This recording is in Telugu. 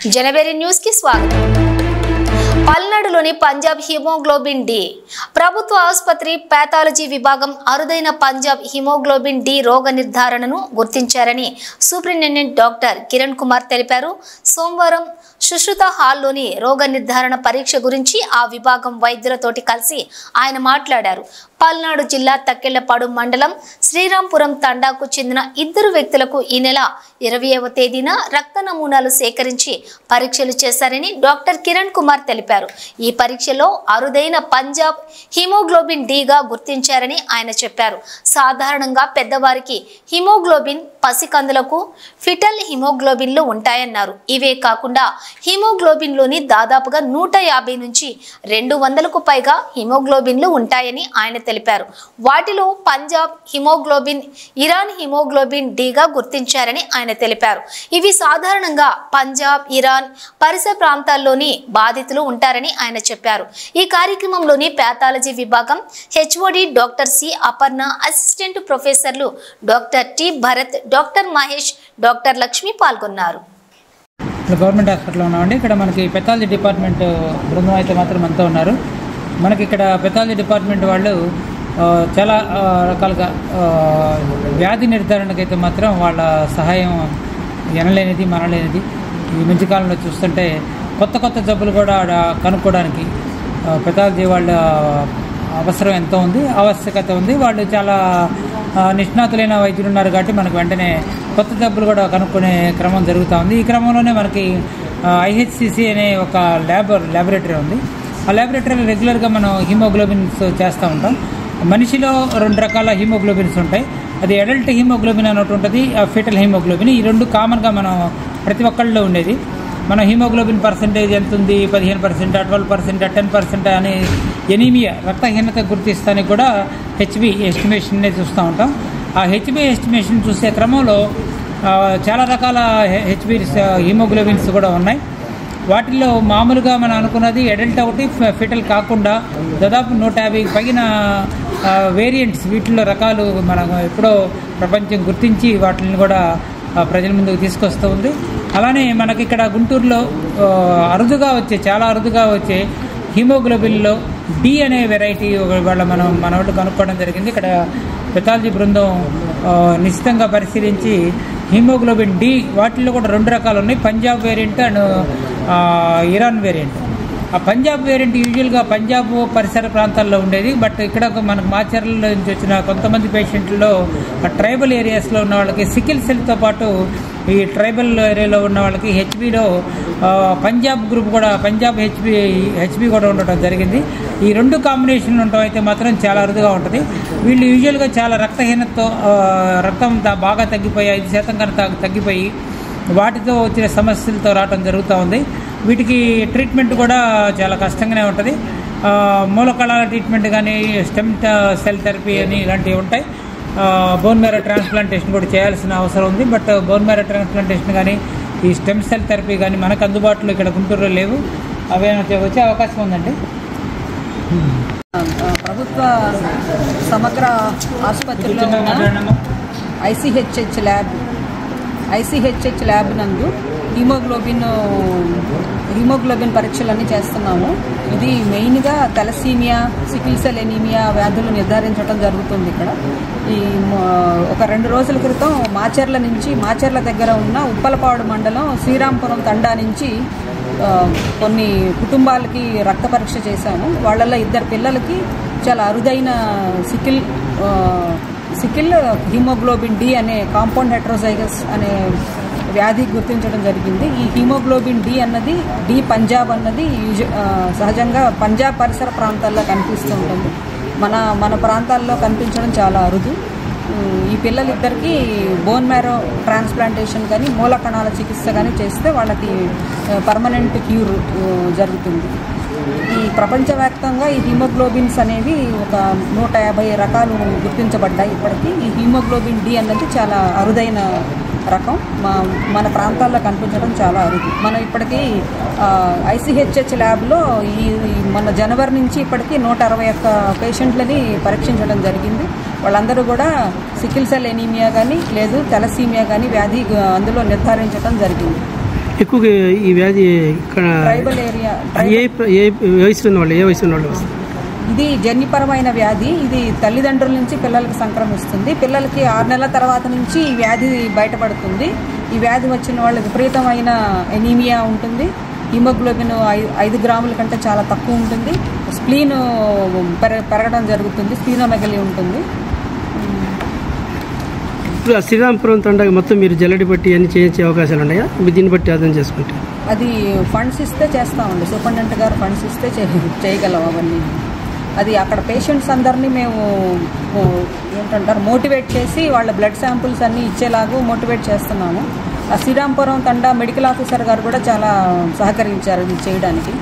జనవరి న్యూస్ కి స్వాగతం. పల్నాడులోని పంజాబ్ హిమోగ్లోబిన్ డి ప్రభుత్వ ఆసుపత్రి పాథాలజీ విభాగం అరుదైన పంజాబ్ హిమోగ్లోబిన్ డి రోగ నిర్ధారణను గుర్తించారని సూపరింటెండెంట్ డాక్టర్ కిరణ్ కుమార్ తెలిపారు. సోమవారం సుశ్రుత హాల్లోని రోగ నిర్ధారణ పరీక్ష గురించి ఆ విభాగం వైద్యులతోటి కలిసి ఆయన మాట్లాడారు. పల్నాడు జిల్లా తక్కెళ్లపాడు మండలం శ్రీరాంపురం తండాకు చెందిన ఇద్దరు వ్యక్తులకు ఈ నెల 20వ తేదీన రక్త నమూనాలు సేకరించి పరీక్షలు చేశారని డాక్టర్ కిరణ్ కుమార్ తెలిపారు. ఈ పరీక్షలో అరుదైన పంజాబ్ హిమోగ్లోబిన్ డిగా గుర్తించారని ఆయన చెప్పారు. సాధారణంగా పెద్దవారికి హిమోగ్లోబిన్, పసికందులకు ఫిటల్ హిమోగ్లోబిన్లు ఉంటాయన్నారు. ఇవే కాకుండా హిమోగ్లోబిన్లోని దాదాపుగా 150 నుంచి 200కు పైగా హిమోగ్లోబిన్లు ఉంటాయని ఆయన తెలిపారు. వాటిలో పంజాబ్ హిమోగ్లోబిన్, ఇరాన్ హిమోగ్లోబిన్ డిగా గుర్తించారని ఆయన తెలిపారు. ఇవి సాధారణంగా పంజాబ్, ఇరాన్ పరిసర ప్రాంతాల్లోని బాధితులు ఉంటారని ఆయన చెప్పారు. ఈ కార్యక్రమంలోని పాథాలజీ విభాగం HOD doctor C Aparna, assistant ప్రొఫెసర్లు doctor T Bharat, doctor Mahesh, doctor Lakshmi పాల్గొన్నారు. గవర్నమెంట్ హాస్పిటల్లో ఉన్నామండి. ఇక్కడ మనకి పెథాలజీ డిపార్ట్మెంట్ బృందం అయితే మాత్రం అంతా ఉన్నారు. మనకి ఇక్కడ పెథాలజీ డిపార్ట్మెంట్ వాళ్ళు చాలా రకాలుగా వ్యాధి నిర్ధారణకైతే మాత్రం వాళ్ళ సహాయం ఎనలేనిది, మనలేనిది. ఈ మధ్యకాలంలో చూస్తుంటే కొత్త కొత్త జబ్బులు కూడా కనుక్కోవడానికి పెథాలజీ వాళ్ళ అవసరం ఎంతో ఉంది, ఆవశ్యకత ఉంది. వాళ్ళు చాలా నిష్ణాతులైన వైద్యులు ఉన్నారు కాబట్టి మనకు వెంటనే కొత్త జబ్బులు కూడా కనుక్కునే క్రమం జరుగుతూ ఉంది. ఈ క్రమంలోనే మనకి ఐహెచ్సిసి అనే ఒక ల్యాబొరేటరీ ఉంది. ఆ ల్యాబొరేటరీలో రెగ్యులర్గా మనం హిమోగ్లోబిన్స్ చేస్తూ ఉంటాం. మనిషిలో 2 రకాల హిమోగ్లోబిన్స్ ఉంటాయి. అది అడల్ట్ హిమోగ్లోబిన్ అన్నట్టు ఉంటుంది, ఫిటల్ హిమోగ్లోబిన్. ఈ 2 కామన్గా మనం ప్రతి ఒక్కళ్ళలో ఉండేది. మన హిమోగ్లోబిన్ పర్సెంటేజ్ ఎంత ఉంది, 15%, 12%, 10% అనే ఎనీమియా, రక్తహీనత గుర్తిస్తానికి కూడా హెచ్బి ఎస్టిమేషన్నే చూస్తూ ఉంటాం. ఆ హెచ్బి ఎస్టిమేషన్ చూసే క్రమంలో చాలా రకాల హెచ్బి హిమోగ్లోబిన్స్ కూడా ఉన్నాయి. వాటిల్లో మామూలుగా మనం అనుకున్నది అడల్ట్ ఒకటి, ఫిటల్ కాకుండా దాదాపు 150 పైన వేరియంట్స్, వీటిల్లో రకాలు మనం ఎప్పుడో ప్రపంచం గుర్తించి వాటిని కూడా ప్రజల ముందుకు తీసుకొస్తూ ఉంది. అలానే మనకి ఇక్కడ గుంటూరులో చాలా అరుదుగా వచ్చే హిమోగ్లోబిన్లో డి అనే వెరైటీ వాళ్ళ మన వాళ్ళు కనుక్కోవడం జరిగింది. ఇక్కడ పెథాలజీ బృందం నిశ్చితంగా పరిశీలించి హిమోగ్లోబిన్ డి వాటిల్లో కూడా 2 రకాలు ఉన్నాయి, Punjab variant and Iran variant. ఆ పంజాబ్ వేరియంట్ యూజువల్గా పంజాబ్ పరిసర ప్రాంతాల్లో ఉండేది. బట్ ఇక్కడ మనకు మాచర్ల నుంచి వచ్చిన కొంతమంది పేషెంట్లలో ట్రైబల్ ఏరియాస్లో ఉన్న వాళ్ళకి సికిల్ సెల్తో పాటు ఈ ట్రైబల్ ఏరియాలో ఉన్న వాళ్ళకి హెచ్బిలో పంజాబ్ గ్రూప్ కూడా, పంజాబ్ హెచ్బి కూడా ఉండటం జరిగింది. ఈ 2 కాంబినేషన్లు ఉండటం అయితే మాత్రం చాలా అరుదుగా ఉంటుంది. వీళ్ళు యూజువల్గా చాలా రక్తహీనతతో, రక్తం బాగా తగ్గిపోయి 5% కన్నా తగ్గిపోయి వాటితో వచ్చిన సమస్యలతో రావడం జరుగుతూ ఉంది. వీటికి ట్రీట్మెంట్ కూడా చాలా కష్టంగానే ఉంటుంది. మూలకణాల ట్రీట్మెంట్ కానీ, స్టెమ్ సెల్ థెరపీ అని ఇలాంటివి ఉంటాయి. బోన్ మ్యారో ట్రాన్స్ప్లాంటేషన్ కూడా చేయాల్సిన అవసరం ఉంది. బట్ బోన్ మ్యారో ట్రాన్స్ప్లాంటేషన్ కానీ, ఈ స్టెమ్ సెల్ థెరపీ కానీ మనకు అందుబాటులో ఇక్కడ గుంటూరులో లేవు. అవేమైనా వచ్చే అవకాశం ఉందండి. ప్రభుత్వ సమగ్ర ఆసుపత్రిలో ఐసిహెచ్హెచ్ ల్యాబ్ నందు హిమోగ్లోబిన్ పరీక్షలన్నీ చేస్తున్నాము. ఇది మెయిన్గా తలసీమియా, సికిల్ సెల్ ఎనీమియా వ్యాధులు నిర్ధారించడం జరుగుతుంది. ఇక్కడ ఒక 2 రోజుల క్రితం మాచర్ల దగ్గర ఉన్న ఉప్పలపాడు మండలం శ్రీరాంపురం తండా నుంచి కొన్ని కుటుంబాలకి రక్త పరీక్ష చేశాము. వాళ్ళల్లో 2 పిల్లలకి చాలా అరుదైన సికిల్ హిమోగ్లోబిన్ డి అనే కాంపౌండ్ హెట్రోజైగస్ అనే వ్యాధి గుర్తించడం జరిగింది. ఈ హిమోగ్లోబిన్ డి అన్నది, డి పంజాబ్ అన్నది సహజంగా పంజాబ్ పరిసర ప్రాంతాల్లో కనిపిస్తూ ఉంటుంది. మన ప్రాంతాల్లో కనిపించడం చాలా అరుదు. ఈ పిల్లలిద్దరికీ బోన్ మ్యారో ట్రాన్స్ప్లాంటేషన్ కానీ, మూల కణాల చికిత్స కానీ చేస్తే వాళ్ళకి పర్మనెంట్ క్యూర్ జరుగుతుంది. ఈ ప్రపంచవ్యాప్తంగా ఈ హిమోగ్లోబిన్స్ అనేవి ఒక 150 రకాలు గుర్తించబడ్డాయి ఇప్పటికీ. ఈ హిమోగ్లోబిన్ డి అన్నది చాలా అరుదైన రకం, మన ప్రాంతాల్లో కనిపించడం చాలా అరుదు. మనం ఇప్పటికీ ఐసిహెచ్హెచ్ ల్యాబ్లో మన జనవరి నుంచి ఇప్పటికీ 161 పేషెంట్లని పరీక్షించడం జరిగింది. వాళ్ళందరూ కూడా సికిల్ సెల్ ఎనీమియా కానీ, లేదు తలసీమియా కానీ వ్యాధి అందులో నిర్ధారించడం జరిగింది. ఎక్కువగా ఈ వ్యాధి ఇక్కడ ట్రైబల్ ఏరియా ఏ వయసు ఉన్న వాళ్ళు వస్తారు? ఇది జన్యుపరమైన వ్యాధి. ఇది తల్లిదండ్రుల నుంచి పిల్లలకు సంక్రమిస్తుంది. పిల్లలకి 6 నెలల తర్వాత నుంచి ఈ వ్యాధి బయటపడుతుంది. ఈ వ్యాధి వచ్చిన వాళ్ళకి విపరీతమైన ఎనీమియా ఉంటుంది. హిమోగ్లోబిన్ 5 గ్రాముల కంటే చాలా తక్కువ ఉంటుంది. స్ప్లీన్ పెరగడం జరుగుతుంది. స్ప్లీనోమెగలీ ఉంటుంది. ఇప్పుడు శ్రీరాంపురం తండాకి మొత్తం మీరు జల్లెడ పట్టి అన్ని చేయించే అవకాశాలు ఉన్నాయా? దీన్ని బట్టి అర్థం చేసుకుంటే అది ఫండ్స్ ఇస్తే చేస్తామండి. సూపరింటెండెంట్ గారు ఫండ్స్ ఇస్తే చేయగలం అవన్నీ. అది అక్కడ పేషెంట్స్ అందరినీ మేము మోటివేట్ చేసి వాళ్ళ బ్లడ్ శాంపుల్స్ అన్నీ ఇచ్చేలాగా మోటివేట్ చేస్తున్నాము. ఆ శ్రీరాంపురం తండా మెడికల్ ఆఫీసర్ గారు కూడా చాలా సహకరించారు ఇది చేయడానికి.